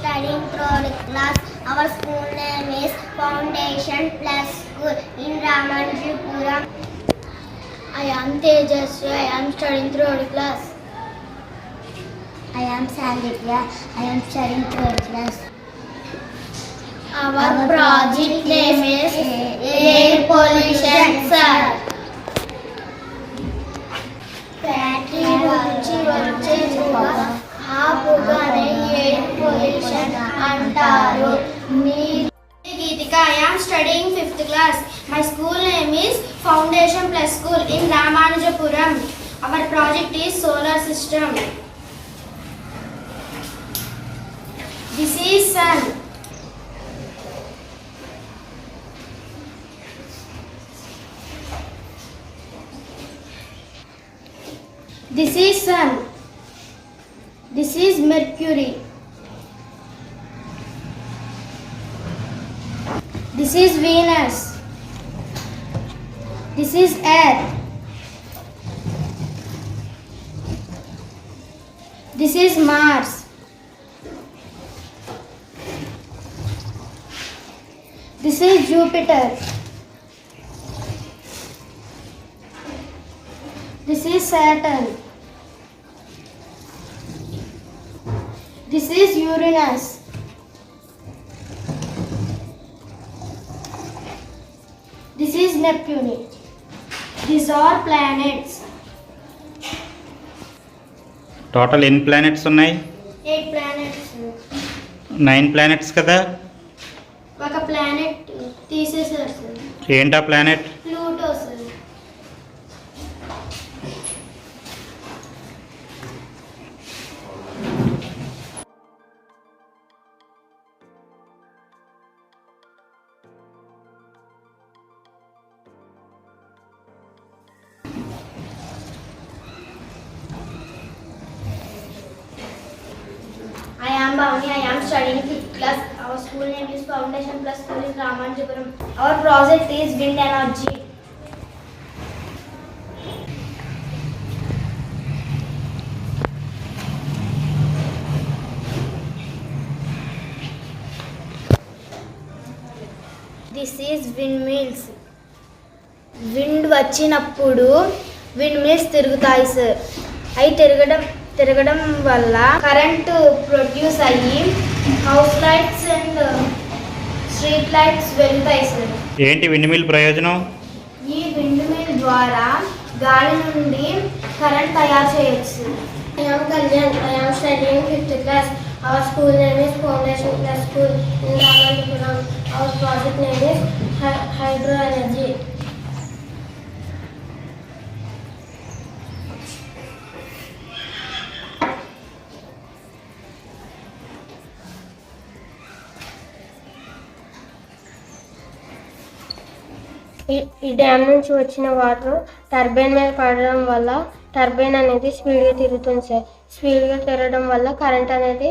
studying third class. Our school name is Foundation Plus School in Ramanjipuram. I am Tejasvi. I am studying third class. I am Sandhya. I am studying third class. Our project name is Air Pollution, sir. Factory నుంచి వచ్చే పొగ, ఆ పొగనే air pollution అంటారు. Geetika, I am studying 5th class. My school name is Foundation Plus School in Ramanujapuram. Our project is solar system. This is sun. This is sun. This is Mercury. This is Venus. This is Earth. This is Mars. This is Jupiter. This is Saturn. This is Uranus. This is Neptune. These are planets. Total ఎన్ని planets ఉన్నాయి? 8 planets. 9 planets కదా. ఒక planet తీసేసారు sir. ఏంటా planet? Pluto sir. I am Bhavani. I am studying 5th class. Our school name is Foundation Plus School in Ramanjipuram. Our project is wind energy. This is windmills. Wind వచ్చినప్పుడు windmills తిరుగుతాయి sir. అవి తిరగడం వల్ల current produce అయ్యి house lights and street lights వెలుగుతాయి sir. ఏంటి windmill ప్రయోజనం? ఈ విండ్ మిల్ ద్వారా గాలి నుండి కరెంట్ తయారు చేయొచ్చు. I am Kalyan. I am studying 5th class. Our school name is Foundation Plus School in Ramanjipuram. Our project name is Hydro Energy. ఈ డ్యామ్ నుంచి వచ్చిన వాటర్ టర్బైన్ మీద పడడం వల్ల టర్బైన్ అనేది స్పీడ్గా తిరుగుతుంది సార్. స్పీడ్గా తిరగడం వల్ల కరెంట్ అనేది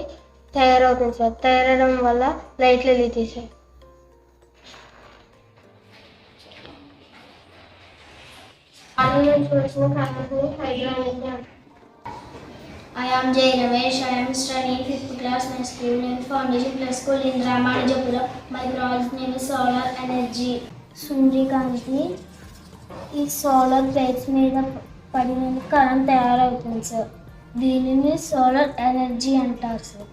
తయారవుతుంది సార్. తయారవడం వల్ల లైట్లు వెలుగుతాయి సార్. వాటర్ నుంచి వచ్చిన కరెంట్ని హైడ్రో ఎనర్జీ అంటారు. I am Jay Ramesh. I am studying 5th class. My school name is Foundation Plus School in Ramanujapuram. My project name is Solar Energy. సూర్యకాంతి ఈ సోలార్ ప్లేట్స్ మీద పడిన కరెంట్ తయారవుతుంది sir. దీనిని సోలార్ ఎనర్జీ అంటారు sir.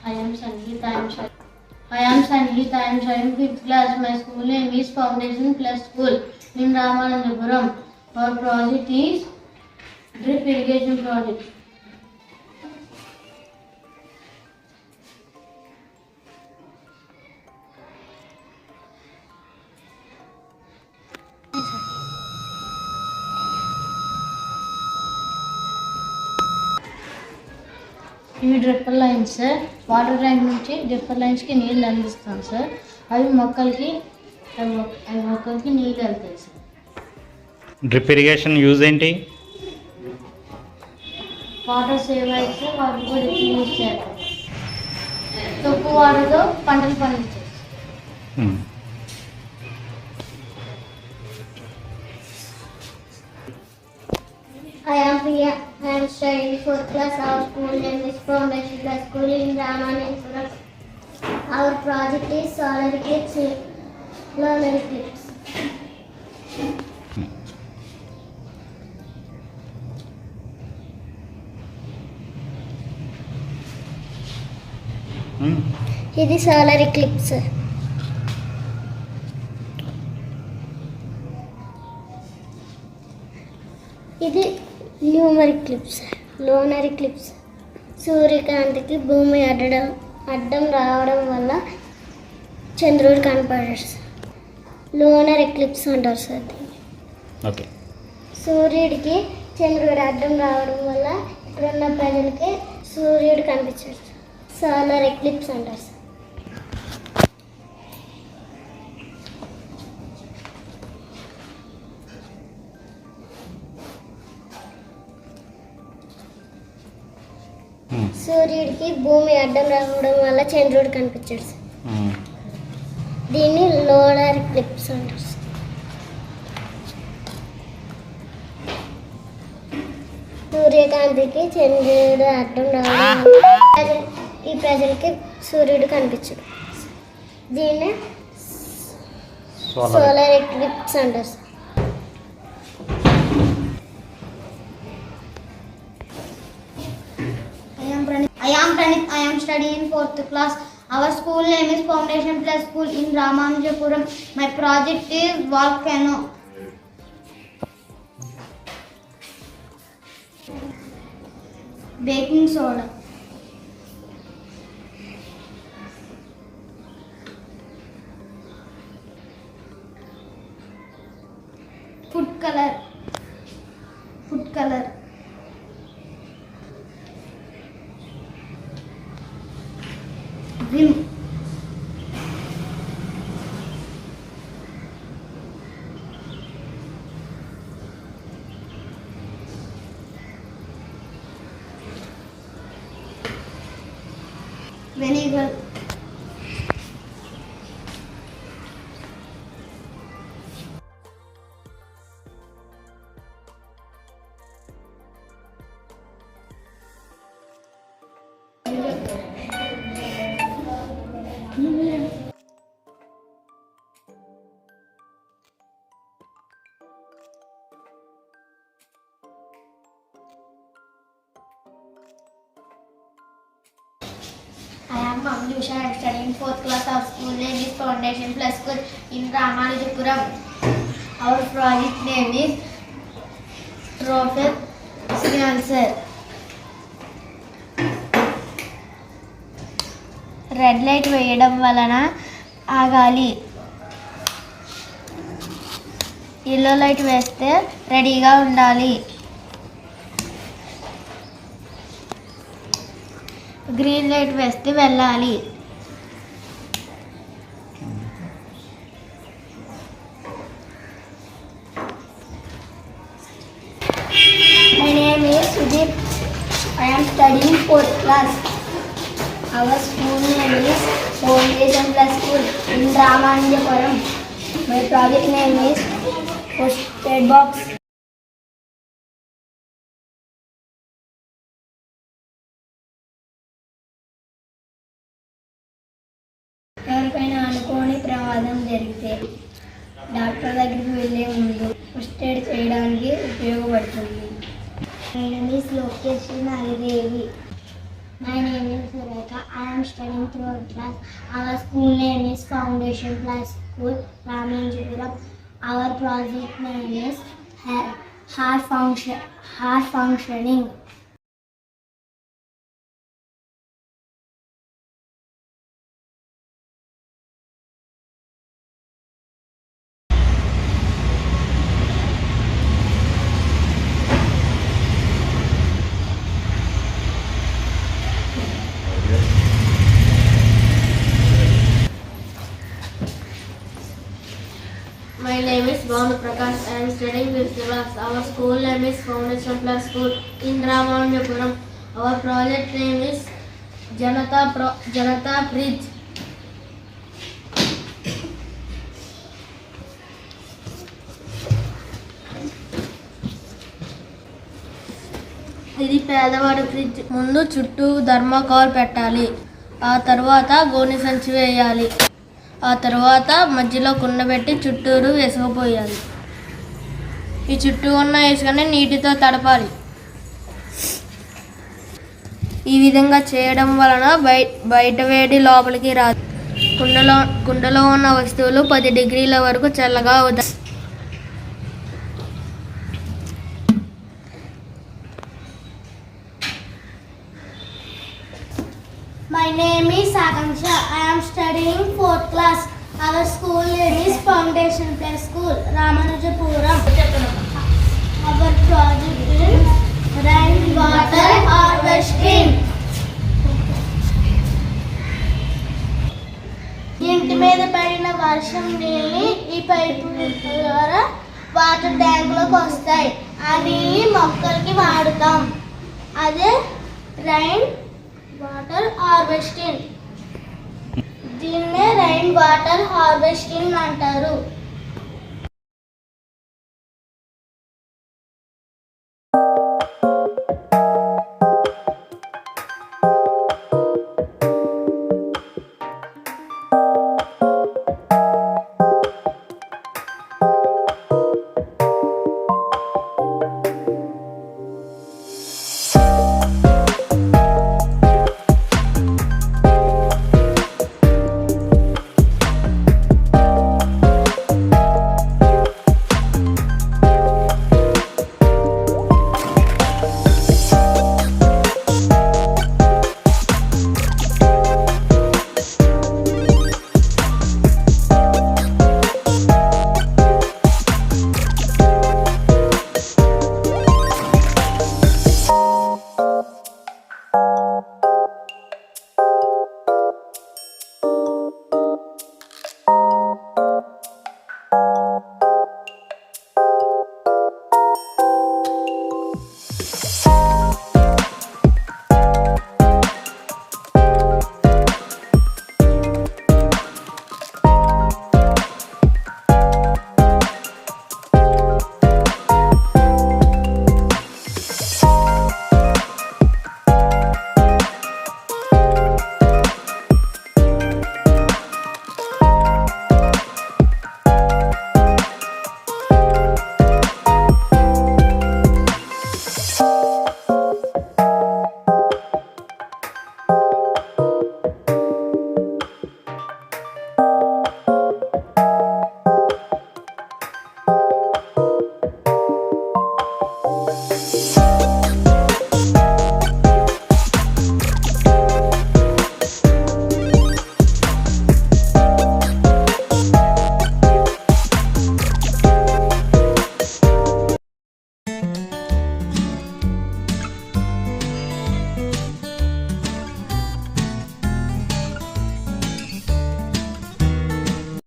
I am Sangeeta. I am studying 5th class. My school name is Foundation Plus School in Ramanujapuram. Our project is drip irrigation project. ఇవి dripper lines sir. Water tank నుంచి dripper లైన్స్కి నీళ్ళు అందిస్తాం sir. అవి మొక్కలకి నీళ్ళు వెళ్తాయి sir. Drip irrigation use ఏంటి? Water save అయితే వాటర్ కూడా యూజ్ చేస్తాం. తక్కువ వాటర్తో పంటలు పండించారు. I am Priya. I am studying 4th class. Our school name is Foundation Plus School in Ramanathapuram. Our project is solar eclipse, lunar eclipse. ఇది solar eclipse. ఇది లోనర్ ఎక్లిప్స్. సూర్యకాంతికి భూమి అడ్డం రావడం వల్ల చంద్రుడు కనపడడు. లోనర్ ఎక్లిప్స్ అంటారు సార్. ఓకే. సూర్యుడికి చంద్రుడు అడ్డం రావడం వల్ల ఇక్కడున్న ప్రజలకి సూర్యుడు కనిపించాడు. సోలార్ ఎక్లిప్స్ అంటారు సార్. సూర్యుడికి భూమి అడ్డం రావడం వల్ల చంద్రుడు కనిపించాడు సార్. దీన్ని లోనర్ ఎక్లిప్స్ అంటారు సార్. సూర్యకాంతికి చంద్రుడు అడ్డం రావడం వల్ల ఈ ప్రజలకి సూర్యుడు కనిపించడు. దీన్ని సోలార్ ఎక్లిప్స్ అంటారు sir. I am Pranit. I am studying 4th class. Our school name is Foundation Plus School in Ramanathapuram. My project is volcano. Baking soda. Food color. Vim. Vinegar. I am Mamlusha. I am studying 4th class. Our school name is Foundation Plus School in Ramanathapuram. Our project name is Trophy Cancer. Red light వేయడం వలన ఆగాలి. Yellow light వేస్తే రెడీగా ఉండాలి. Green light వేస్తే వెళ్ళాలి. My name is Sudhir. I am studying 4th class. Our school name is Foundation Plus School in Ramanathapuram. My project name is Posted Box. ఎవరికైనా అనుకోని ప్రమాదం జరిగితే డాక్టర్ దగ్గరికి వెళ్ళే ముందు ఫస్ట్ ఎయిడ్ చేయడానికి ఉపయోగపడుతుంది. My name is Lokesh Nalidevi. My name is Surekha. I am studying 3rd class. Our school name is Foundation Plus School, Ramanathapuram. Our project name is Heart Functioning. My name is Bhavanu Prakash. I am studying 5th class. Our school name is Foundation Plus School in Ramanathapuram. Our project name is Janata Bridge. ఇది పేదవాడి fridge. ముందు చుట్టూ thermocol పెట్టాలి, ఆ తర్వాత గోనె సంచి వేయాలి, ఆ తర్వాత మధ్యలో కుండ పెట్టి చుట్టూరు ఇసుక పోయాలి. ఈ చుట్టూ ఉన్న ఇసుకని నీటితో తడపాలి. ఈ విధంగా చేయడం వలన బయట వేడి లోపలికి రాదు. కుండలో ఉన్న వస్తువులు 10 డిగ్రీల వరకు చల్లగా అవుతాయి. My name is Akanksha. I am studying 4th class. Our school name is Foundation Play School, Ramanujapuram. Our project is rainwater harvesting. ఇంటి మీద పడిన వర్షం నీళ్ళని ఈ పైపు ద్వారా వాటర్ ట్యాంకులోకి వస్తాయి. ఆ నీళ్ళని మొక్కలకి వాడుతాం. అదే రైన్ వాటర్ హార్వెస్టింగ్. దీన్నే రైన్ వాటర్ హార్వెస్టింగ్ అంటారు.